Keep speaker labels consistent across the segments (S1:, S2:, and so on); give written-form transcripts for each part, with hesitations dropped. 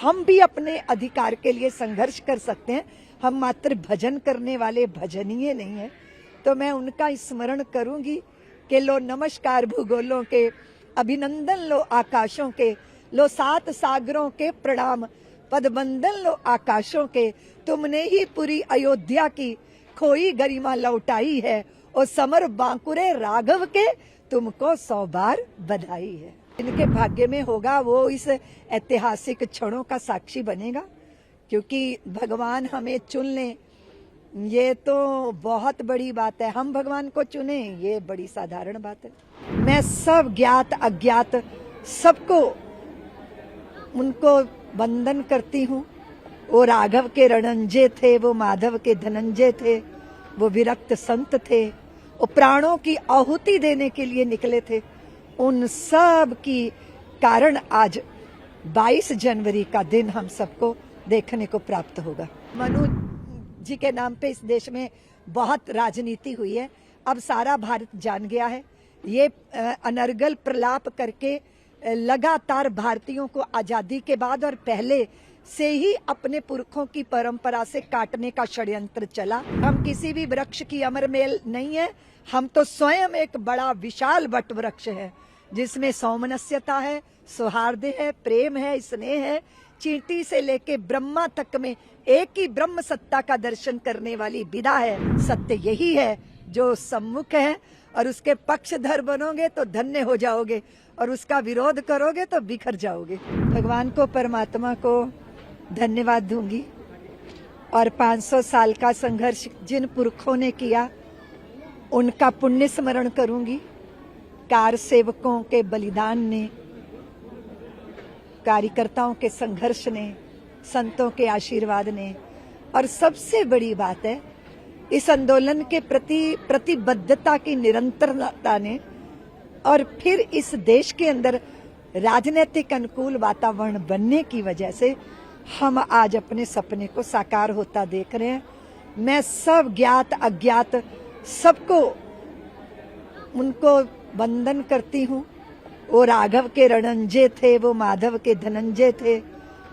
S1: हम भी अपने अधिकार के लिए संघर्ष कर सकते हैं। हम मात्र भजन करने वाले भजनीय नहीं है। तो मैं उनका स्मरण करूंगी कि लो नमस्कार भूगोलों के, अभिनंदन लो आकाशों के, लो सात सागरों के प्रणाम, पदबंदन लो आकाशों के, तुमने ही पूरी अयोध्या की खोई गरिमा लौटाई है, और समर बांकुरे राघव के, तुमको 100 बार बधाई है। इनके भाग्य में होगा वो इस ऐतिहासिक क्षणों का साक्षी बनेगा, क्योंकि भगवान हमें चुन लें ये तो बहुत बड़ी बात है। हम भगवान को चुने ये बड़ी साधारण बात है। मैं सब ज्ञात अज्ञात सबको उनको वंदन करती हूँ। वो राघव के रणंजय थे, वो माधव के धनंजय थे, वो विरक्त संत थे, वो प्राणों की आहुति देने के लिए निकले थे। उन सब की कारण आज 22 जनवरी का दिन हम सबको देखने को प्राप्त होगा। मनु जी के नाम पे इस देश में बहुत राजनीति हुई है। अब सारा भारत जान गया है। ये अनर्गल प्रलाप करके लगातार भारतीयों को आजादी के बाद और पहले से ही अपने पुरखों की परंपरा से काटने का षड्यंत्र चला। हम किसी भी वृक्ष की अमर मेल नहीं है। हम तो स्वयं एक बड़ा विशाल वट वृक्ष है, जिसमें सौमनस्यता है, सौहार्द है, प्रेम है, स्नेह है। चींटी से लेके ब्रह्मा तक में एक ही ब्रह्म सत्ता का दर्शन करने वाली विदा है। सत्य यही है जो सम्मुख है, और उसके पक्षधर बनोगे तो धन्य हो जाओगे, और उसका विरोध करोगे तो बिखर जाओगे। भगवान को, परमात्मा को धन्यवाद दूंगी, और 500 साल का संघर्ष जिन पुरखों ने किया उनका पुण्य स्मरण करूंगी। कार सेवकों के बलिदान ने, कार्यकर्ताओं के संघर्ष ने, संतों के आशीर्वाद ने, और सबसे बड़ी बात है इस आंदोलन के प्रति प्रतिबद्धता की निरंतरता ने, और फिर इस देश के अंदर राजनीतिक अनुकूल वातावरण बनने की वजह से हम आज अपने सपने को साकार होता देख रहे हैं। मैं सब ज्ञात अज्ञात सबको उनको वंदन करती हूँ। वो राघव के रणंजय थे, वो माधव के धनंजय थे,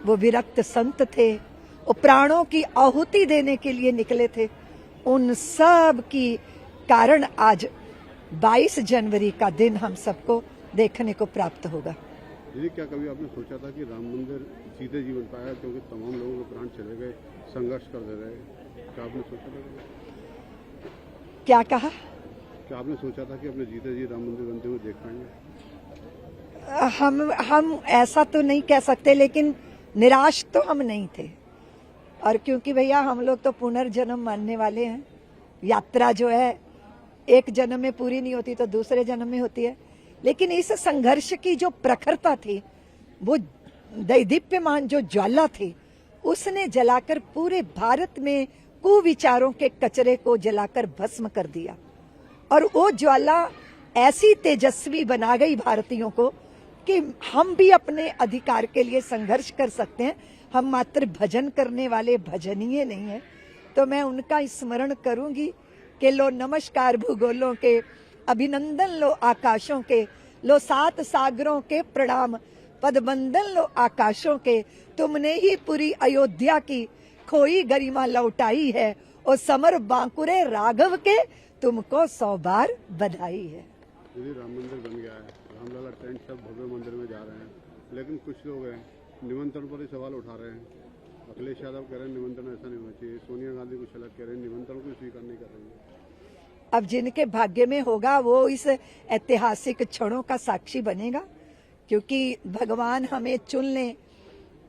S1: वो विरक्त संत थे, वो प्राणों की आहुति देने के लिए निकले थे। उन सब की कारण आज 22 जनवरी का दिन हम सबको देखने को प्राप्त होगा।
S2: दीदी, क्या कभी आपने सोचा था कि राम मंदिर सीधे जीवन पाया, क्योंकि तमाम लोगों के प्राण चले गए, संघर्ष करते रहे? क्या आपने सोचा था?
S1: क्या कहा?
S2: क्या आपने सोचा था कि अपने जीते जी राम मंदिर बनते हुए देख पाएंगे?
S1: हम ऐसा तो नहीं कह सकते, लेकिन निराश तो हम नहीं थे। और क्योंकि भैया हम लोग तो पुनर्जन्म मानने वाले हैं। यात्रा जो है एक जन्म में पूरी नहीं होती तो दूसरे जन्म में होती है। लेकिन इस संघर्ष की जो प्रखरता थी, वो दैदीप्यमान जो ज्वाला थी, उसने जलाकर पूरे भारत में कुविचारों के कचरे को जलाकर भस्म कर दिया। और वो ज्वाला ऐसी तेजस्वी बना गई भारतीयों को कि हम भी अपने अधिकार के लिए संघर्ष कर सकते हैं। हम मात्र भजन करने वाले भजनीय नहीं है। तो मैं उनका स्मरण करूंगी कि लो नमस्कार भूगोलों के, अभिनंदन लो आकाशों के, लो सात सागरों के प्रणाम, पदबंदन लो आकाशों के, तुमने ही पूरी अयोध्या की खोई गरिमा लौटाई है, और समर बांकुरे राघव के, तुमको 100 बार बधाई है।
S2: राम मंदिर बन गया है, रामलला टेंट सब भव्य मंदिर में जा रहे हैं, लेकिन कुछ लोग हैं निमंत्रण पर ही सवाल उठा रहे हैं। अखिलेश यादव कह रहे हैं निमंत्रण ऐसा नहीं होना चाहिए, सोनिया गांधी कुछ अलग कह रहे हैं, निमंत्रण को स्वीकार नहीं कर रही है।
S1: अब जिनके भाग्य में होगा वो इस ऐतिहासिक क्षणों का साक्षी बनेगा, क्योंकि भगवान हमें चुन लें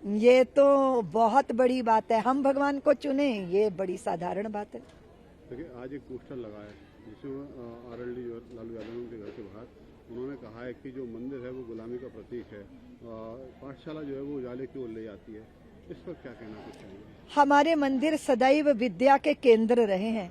S1: ये तो बहुत बड़ी बात है। हम भगवान को चुने ये बड़ी साधारण बात है।
S2: देखिए, आज एक पोस्टर लगा है जिसमें आरएलडी और लालू यादव के घर के बाहर उन्होंने कहा है कि जो मंदिर है वो गुलामी का प्रतीक है, पाठशाला जो है वो उजाले की ओर ले जाती है। इस पर क्या कहना चाहिए? हमारे मंदिर सदैव विद्या के केंद्र रहे हैं।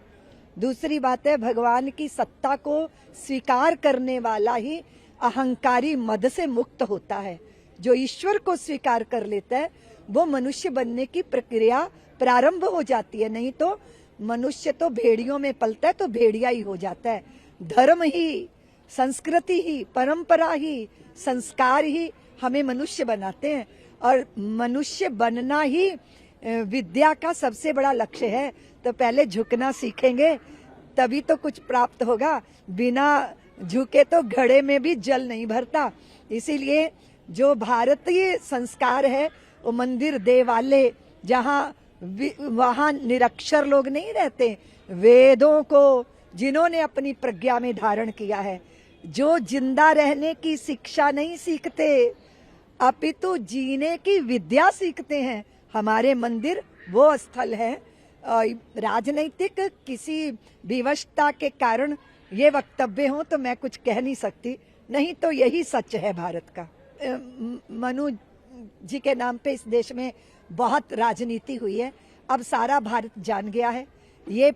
S2: दूसरी बात है, भगवान की सत्ता को स्वीकार करने वाला ही अहंकारी मद से मुक्त होता है। जो ईश्वर को स्वीकार कर लेता है वो मनुष्य बनने की प्रक्रिया प्रारंभ हो जाती है। नहीं तो मनुष्य तो भेड़ियों में पलता है तो भेड़िया ही हो जाता है। धर्म ही, संस्कृति ही, परंपरा ही, संस्कार ही हमें मनुष्य बनाते हैं।
S1: और मनुष्य बनना ही विद्या का सबसे बड़ा लक्ष्य है। तो पहले झुकना सीखेंगे तभी तो कुछ प्राप्त होगा। बिना झुके तो घड़े में भी जल नहीं भरता। इसीलिए जो भारतीय संस्कार है वो मंदिर देवालय जहाँ वहाँ निरक्षर लोग नहीं रहते, वेदों को जिन्होंने अपनी प्रज्ञा में धारण किया है, जो जिंदा रहने की शिक्षा नहीं सीखते अपितु जीने की विद्या सीखते हैं, हमारे मंदिर वो स्थल है। राजनीतिक किसी विवशता के कारण ये वक्तव्य हो तो मैं कुछ कह नहीं सकती, नहीं तो यही सच है भारत का। मनु जी के नाम पे इस देश में बहुत राजनीति हुई है, अब सारा भारत जान गया है। ये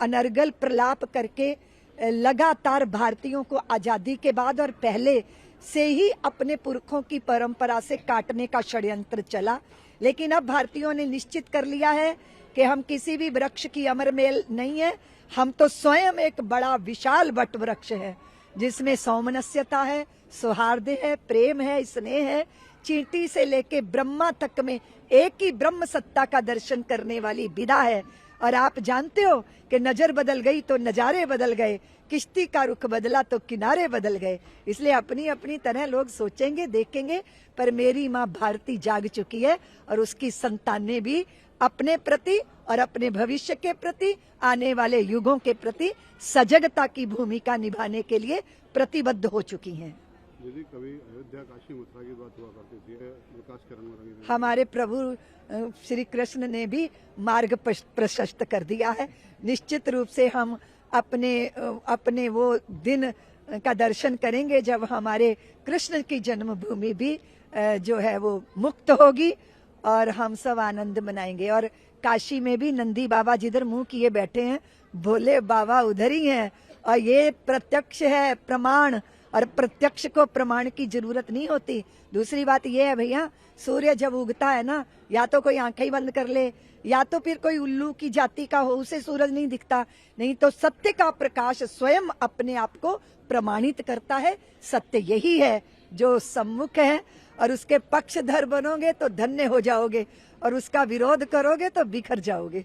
S1: अनर्गल प्रलाप करके लगातार भारतीयों को आजादी के बाद और पहले से ही अपने पुरखों की परंपरा से काटने का षड्यंत्र चला। लेकिन अब भारतीयों ने निश्चित कर लिया है कि हम किसी भी वृक्ष की अमर मेल नहीं है, हम तो स्वयं एक बड़ा विशाल वट वृक्ष है जिसमें सौमनस्यता है, सौहार्द है, प्रेम है, स्नेह है। चींटी से लेके ब्रह्मा तक में एक ही ब्रह्म सत्ता का दर्शन करने वाली विदा है। और आप जानते हो कि नजर बदल गई तो नजारे बदल गए, किश्ती का रुख बदला तो किनारे बदल गए। इसलिए अपनी अपनी तरह लोग सोचेंगे, देखेंगे, पर मेरी माँ भारती जाग चुकी है और उसकी संतानें भी अपने प्रति और अपने भविष्य के प्रति, आने वाले युगों के प्रति सजगता की भूमिका निभाने के लिए प्रतिबद्ध हो चुकी हैं।
S2: दीदी, कभी अयोध्या, काशी, मथुरा की बात हुआ करती थी, विकासकरण में रंगी
S1: हमारे प्रभु श्री कृष्ण ने भी मार्ग प्रशस्त कर दिया है। निश्चित रूप से हम अपने वो दिन का दर्शन करेंगे जब हमारे कृष्ण की जन्मभूमि भी जो है वो मुक्त होगी और हम सब आनंद मनाएंगे। और काशी में भी नंदी बाबा जिधर मुंह किए बैठे हैं, भोले बाबा उधर ही हैं। और ये प्रत्यक्ष है, प्रमाण, और प्रत्यक्ष को प्रमाण की जरूरत नहीं होती। दूसरी बात ये है भैया, सूर्य जब उगता है ना, या तो कोई आंखें ही बंद कर ले या तो फिर कोई उल्लू की जाति का हो, उसे सूरज नहीं दिखता। नहीं तो सत्य का प्रकाश स्वयं अपने आप को प्रमाणित करता है। सत्य यही है जो सम्मुख है, और उसके पक्षधर बनोगे तो धन्य हो जाओगे और उसका विरोध करोगे तो बिखर जाओगे।